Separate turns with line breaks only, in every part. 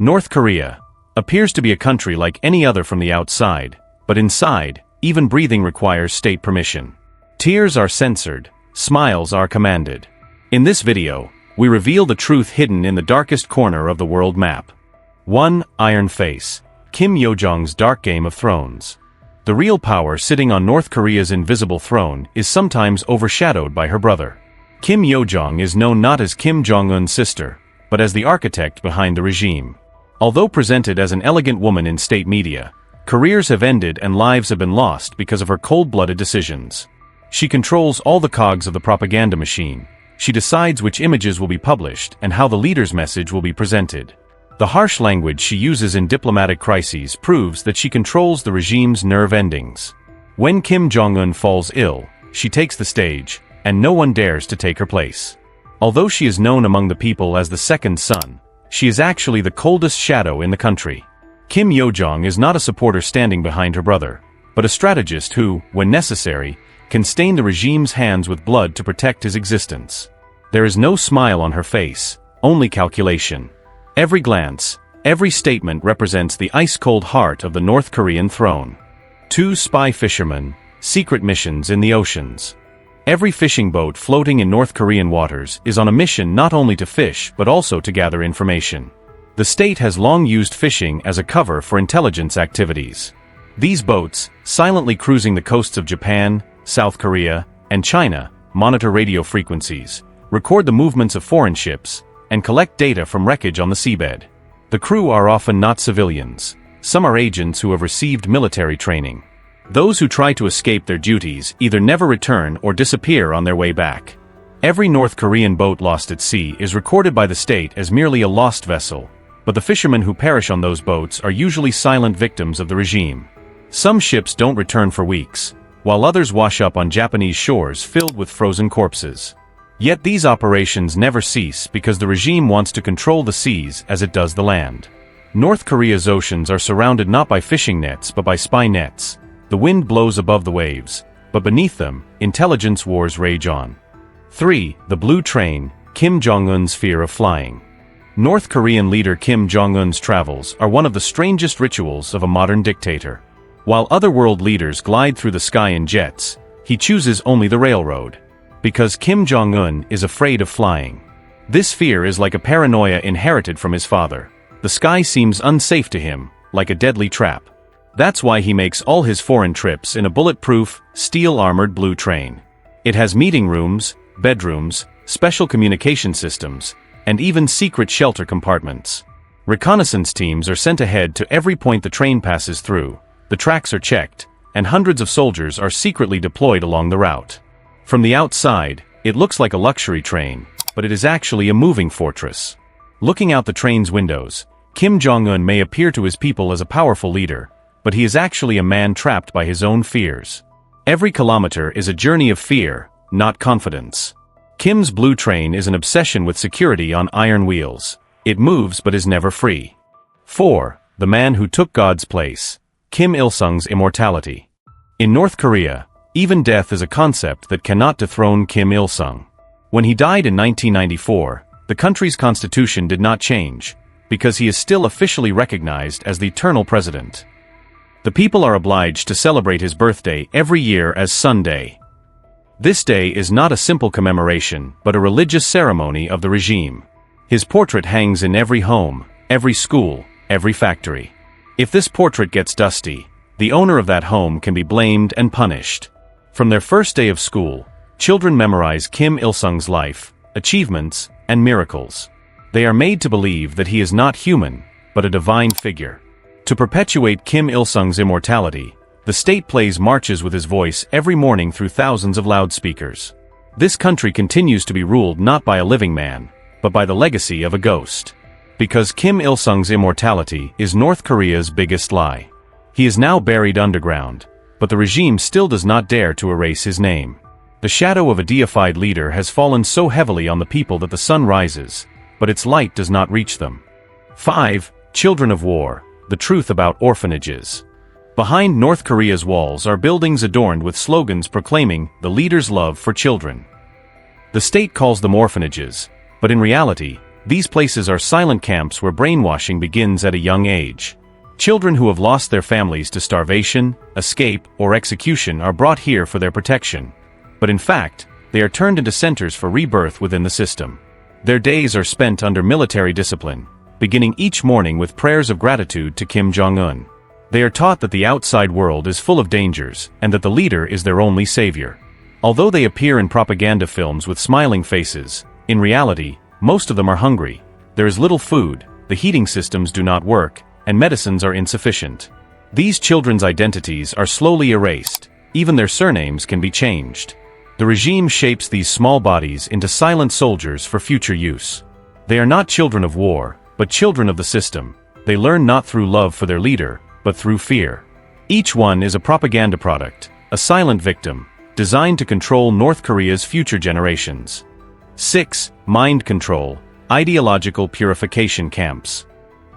North Korea appears to be a country like any other from the outside, but inside, even breathing requires state permission. Tears are censored, smiles are commanded. In this video, we reveal the truth hidden in the darkest corner of the world map. 1. Iron Face. Kim Yo-jong's Dark Game of Thrones. The real power sitting on North Korea's invisible throne is sometimes overshadowed by her brother. Kim Yo-jong is known not as Kim Jong-un's sister, but as the architect behind the regime. Although presented as an elegant woman in state media, careers have ended and lives have been lost because of her cold-blooded decisions. She controls all the cogs of the propaganda machine. She decides which images will be published and how the leader's message will be presented. The harsh language she uses in diplomatic crises proves that she controls the regime's nerve endings. When Kim Jong-un falls ill, she takes the stage, and no one dares to take her place. Although she is known among the people as the second son, she is actually the coldest shadow in the country. Kim Yo-jong is not a supporter standing behind her brother, but a strategist who, when necessary, can stain the regime's hands with blood to protect his existence. There is no smile on her face, only calculation. Every glance, every statement represents the ice-cold heart of the North Korean throne. 2. Spy Fishermen. Secret missions in the oceans. Every fishing boat floating in North Korean waters is on a mission not only to fish but also to gather information. The state has long used fishing as a cover for intelligence activities. These boats, silently cruising the coasts of Japan, South Korea, and China, monitor radio frequencies, record the movements of foreign ships, and collect data from wreckage on the seabed. The crew are often not civilians. Some are agents who have received military training. Those who try to escape their duties either never return or disappear on their way back. Every North Korean boat lost at sea is recorded by the state as merely a lost vessel, but the fishermen who perish on those boats are usually silent victims of the regime. Some ships don't return for weeks, while others wash up on Japanese shores filled with frozen corpses. Yet these operations never cease because the regime wants to control the seas as it does the land. North Korea's oceans are surrounded not by fishing nets but by spy nets. The wind blows above the waves, but beneath them, intelligence wars rage on. 3. The Blue Train. Kim Jong-un's fear of flying. North Korean leader Kim Jong-un's travels are one of the strangest rituals of a modern dictator. While other world leaders glide through the sky in jets, he chooses only the railroad. Because Kim Jong-un is afraid of flying. This fear is like a paranoia inherited from his father. The sky seems unsafe to him, like a deadly trap. That's why he makes all his foreign trips in a bulletproof, steel-armored blue train. It has meeting rooms, bedrooms, special communication systems, and even secret shelter compartments. Reconnaissance teams are sent ahead to every point the train passes through, the tracks are checked, and hundreds of soldiers are secretly deployed along the route. From the outside, it looks like a luxury train, but it is actually a moving fortress. Looking out the train's windows, Kim Jong-un may appear to his people as a powerful leader, but he is actually a man trapped by his own fears. Every kilometer is a journey of fear, not confidence. Kim's blue train is an obsession with security on iron wheels. It moves but is never free. 4. The Man Who Took God's Place. Kim Il-sung's Immortality. In North Korea, even death is a concept that cannot dethrone Kim Il-sung. When he died in 1994, the country's constitution did not change, because he is still officially recognized as the eternal president. The people are obliged to celebrate his birthday every year as Sunday. This day is not a simple commemoration, but a religious ceremony of the regime. His portrait hangs in every home, every school, every factory. If this portrait gets dusty, the owner of that home can be blamed and punished. From their first day of school, children memorize Kim Il-sung's life, achievements, and miracles. They are made to believe that he is not human, but a divine figure. To perpetuate Kim Il-sung's immortality, the state plays marches with his voice every morning through thousands of loudspeakers. This country continues to be ruled not by a living man, but by the legacy of a ghost. Because Kim Il-sung's immortality is North Korea's biggest lie. He is now buried underground, but the regime still does not dare to erase his name. The shadow of a deified leader has fallen so heavily on the people that the sun rises, but its light does not reach them. 5. Children of War. The Truth About Orphanages. Behind North Korea's walls are buildings adorned with slogans proclaiming the leader's love for children. The state calls them orphanages, but in reality, These places are silent camps where brainwashing begins at a young age. Children who have lost their families to starvation, escape, or execution are brought here for their protection. But in fact, they are turned into centers for rebirth within the system. Their days are spent under military discipline, beginning each morning with prayers of gratitude to Kim Jong-un. They are taught that the outside world is full of dangers, and that the leader is their only savior. Although they appear in propaganda films with smiling faces, in reality, most of them are hungry. There is little food, the heating systems do not work, and medicines are insufficient. These children's identities are slowly erased, even their surnames can be changed. The regime shapes these small bodies into silent soldiers for future use. They are not children of war, but children of the system. They learn not through love for their leader, but through fear. Each one is a propaganda product, a silent victim, designed to control North Korea's future generations. 6. Mind control, ideological purification camps.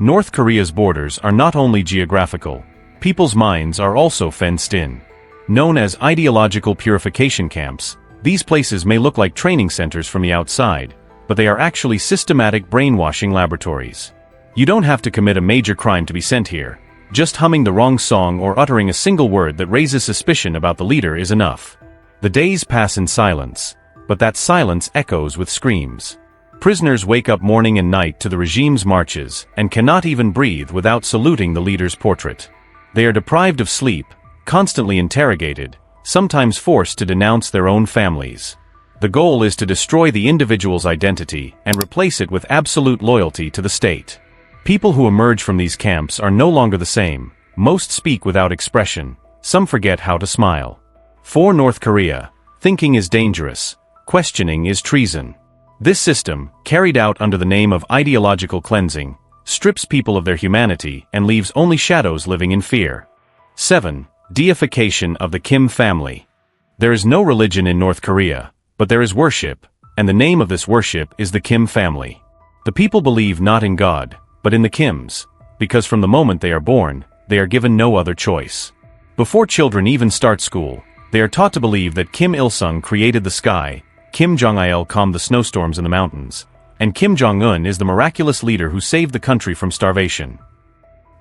North Korea's borders are not only geographical, people's minds are also fenced in. Known as ideological purification camps, these places may look like training centers from the outside, but they are actually systematic brainwashing laboratories. You don't have to commit a major crime to be sent here. Just humming the wrong song or uttering a single word that raises suspicion about the leader is enough. The days pass in silence, but that silence echoes with screams. Prisoners wake up morning and night to the regime's marches and cannot even breathe without saluting the leader's portrait. They are deprived of sleep, constantly interrogated, sometimes forced to denounce their own families. The goal is to destroy the individual's identity and replace it with absolute loyalty to the state. People who emerge from these camps are no longer the same. Most speak without expression, some forget how to smile. For North Korea, thinking is dangerous, questioning is treason. This system, carried out under the name of ideological cleansing, strips people of their humanity and leaves only shadows living in fear. 7. Deification of the Kim family. There is no religion in North Korea, but there is worship, and the name of this worship is the Kim family. The people believe not in God, but in the Kims, because from the moment they are born, they are given no other choice. Before children even start school, they are taught to believe that Kim Il-sung created the sky, Kim Jong-il calmed the snowstorms in the mountains, and Kim Jong-un is the miraculous leader who saved the country from starvation.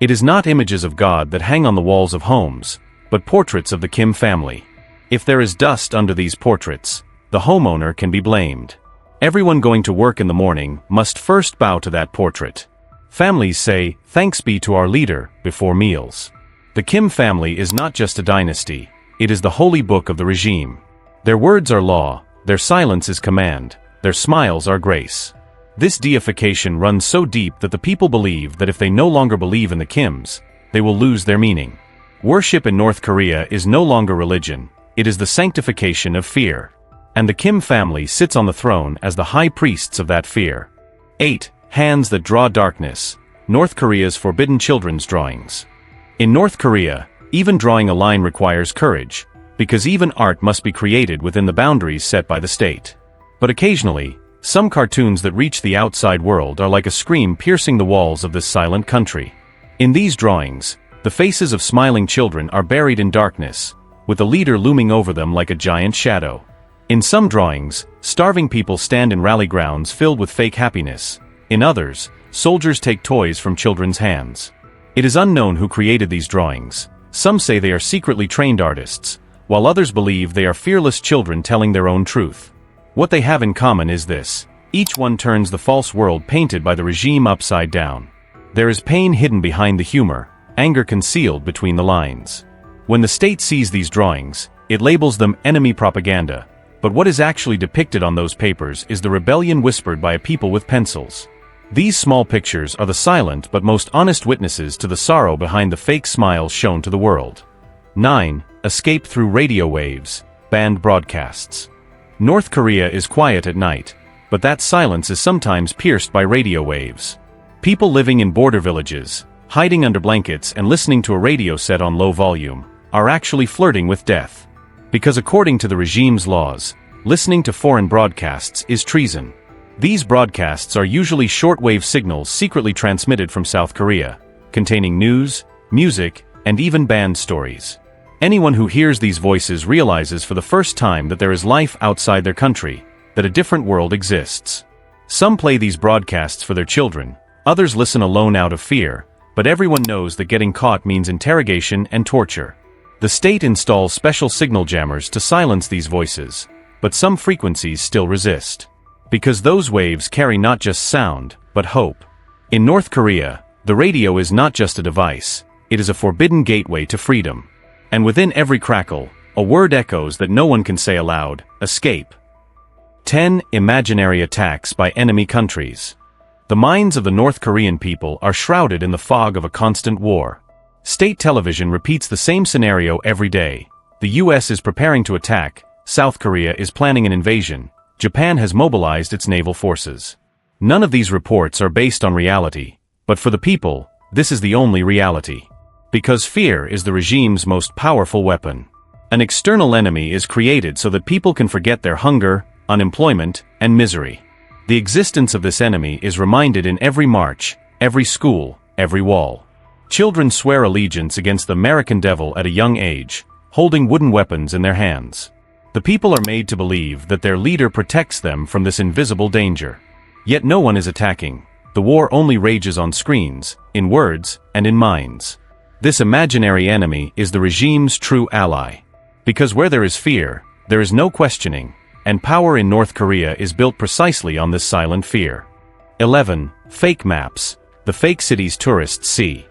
It is not images of God that hang on the walls of homes, but portraits of the Kim family. If there is dust under these portraits, the homeowner can be blamed. Everyone going to work in the morning must first bow to that portrait. Families say, "Thanks be to our leader," before meals. The Kim family is not just a dynasty, it is the holy book of the regime. Their words are law, their silence is command, their smiles are grace. This deification runs so deep that the people believe that if they no longer believe in the Kims, they will lose their meaning. Worship in North Korea is no longer religion, it is the sanctification of fear. And the Kim family sits on the throne as the high priests of that fear. 8. Hands that draw darkness. North Korea's forbidden children's drawings. In North Korea, even drawing a line requires courage, because even art must be created within the boundaries set by the state. But occasionally, some cartoons that reach the outside world are like a scream piercing the walls of this silent country. In these drawings, the faces of smiling children are buried in darkness, with the leader looming over them like a giant shadow. In some drawings, starving people stand in rally grounds filled with fake happiness. In others, soldiers take toys from children's hands. It is unknown who created these drawings. Some say they are secretly trained artists, while others believe they are fearless children telling their own truth. What they have in common is this: each one turns the false world painted by the regime upside down. There is pain hidden behind the humor, anger concealed between the lines. When the state sees these drawings, it labels them enemy propaganda, but what is actually depicted on those papers is the rebellion whispered by a people with pencils. These small pictures are the silent but most honest witnesses to the sorrow behind the fake smiles shown to the world. 9. Escape through radio waves, banned broadcasts. North Korea is quiet at night, but that silence is sometimes pierced by radio waves. People living in border villages, hiding under blankets and listening to a radio set on low volume, are actually flirting with death. Because according to the regime's laws, listening to foreign broadcasts is treason. These broadcasts are usually shortwave signals secretly transmitted from South Korea, containing news, music, and even banned stories. Anyone who hears these voices realizes for the first time that there is life outside their country, that a different world exists. Some play these broadcasts for their children, others listen alone out of fear, but everyone knows that getting caught means interrogation and torture. The state installs special signal jammers to silence these voices, but some frequencies still resist. Because those waves carry not just sound, but hope. In North Korea, the radio is not just a device, it is a forbidden gateway to freedom. And within every crackle, a word echoes that no one can say aloud: escape. 10 Imaginary attacks by enemy countries. The minds of the North Korean people are shrouded in the fog of a constant war. State television repeats the same scenario every day. The US is preparing to attack, South Korea is planning an invasion, Japan has mobilized its naval forces. None of these reports are based on reality, but for the people, this is the only reality. Because fear is the regime's most powerful weapon. An external enemy is created so that people can forget their hunger, unemployment, and misery. The existence of this enemy is reminded in every march, every school, every wall. Children swear allegiance against the American devil at a young age, holding wooden weapons in their hands. The people are made to believe that their leader protects them from this invisible danger. Yet no one is attacking. The war only rages on screens, in words, and in minds. This imaginary enemy is the regime's true ally. Because where there is fear, there is no questioning, and power in North Korea is built precisely on this silent fear. 11. Fake maps. The fake cities tourists see.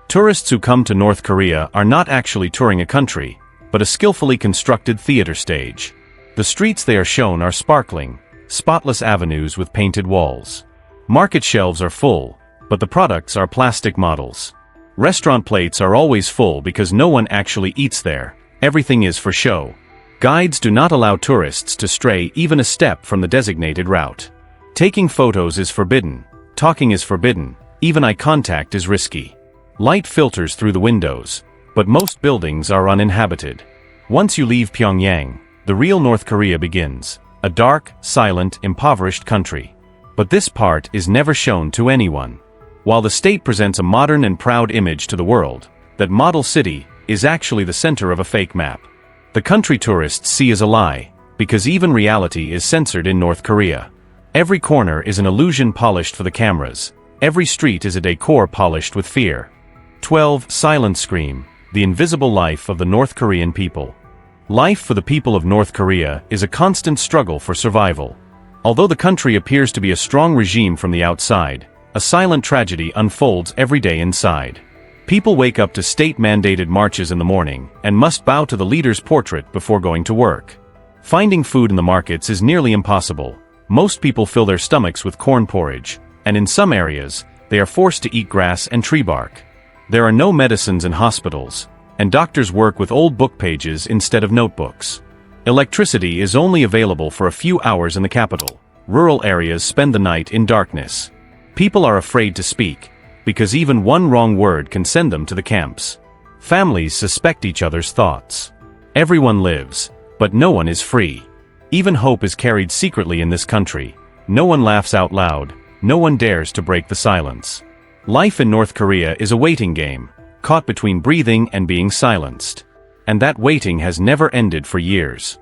Tourists who come to North Korea are not actually touring a country, but a skillfully constructed theater stage. The streets they are shown are sparkling, spotless avenues with painted walls. Market shelves are full, but the products are plastic models. Restaurant plates are always full because no one actually eats there. Everything is for show. Guides do not allow tourists to stray even a step from the designated route. Taking photos is forbidden, talking is forbidden, even eye contact is risky. Light filters through the windows, but most buildings are uninhabited. Once you leave Pyongyang, the real North Korea begins, a dark, silent, impoverished country. But this part is never shown to anyone. While the state presents a modern and proud image to the world, that model city is actually the center of a fake map. The country tourists see is a lie, because even reality is censored in North Korea. Every corner is an illusion polished for the cameras. Every street is a decor polished with fear. 12. Silent Scream. The invisible life of the North Korean people. Life for the people of North Korea is a constant struggle for survival. Although the country appears to be a strong regime from the outside, a silent tragedy unfolds every day inside. People wake up to state-mandated marches in the morning and must bow to the leader's portrait before going to work. Finding food in the markets is nearly impossible. Most people fill their stomachs with corn porridge, and in some areas, they are forced to eat grass and tree bark. There are no medicines in hospitals, and doctors work with old book pages instead of notebooks. Electricity is only available for a few hours in the capital. Rural areas spend the night in darkness. People are afraid to speak, because even one wrong word can send them to the camps. Families suspect each other's thoughts. Everyone lives, but no one is free. Even hope is carried secretly in this country. No one laughs out loud, no one dares to break the silence. Life in North Korea is a waiting game, caught between breathing and being silenced. And that waiting has never ended for years.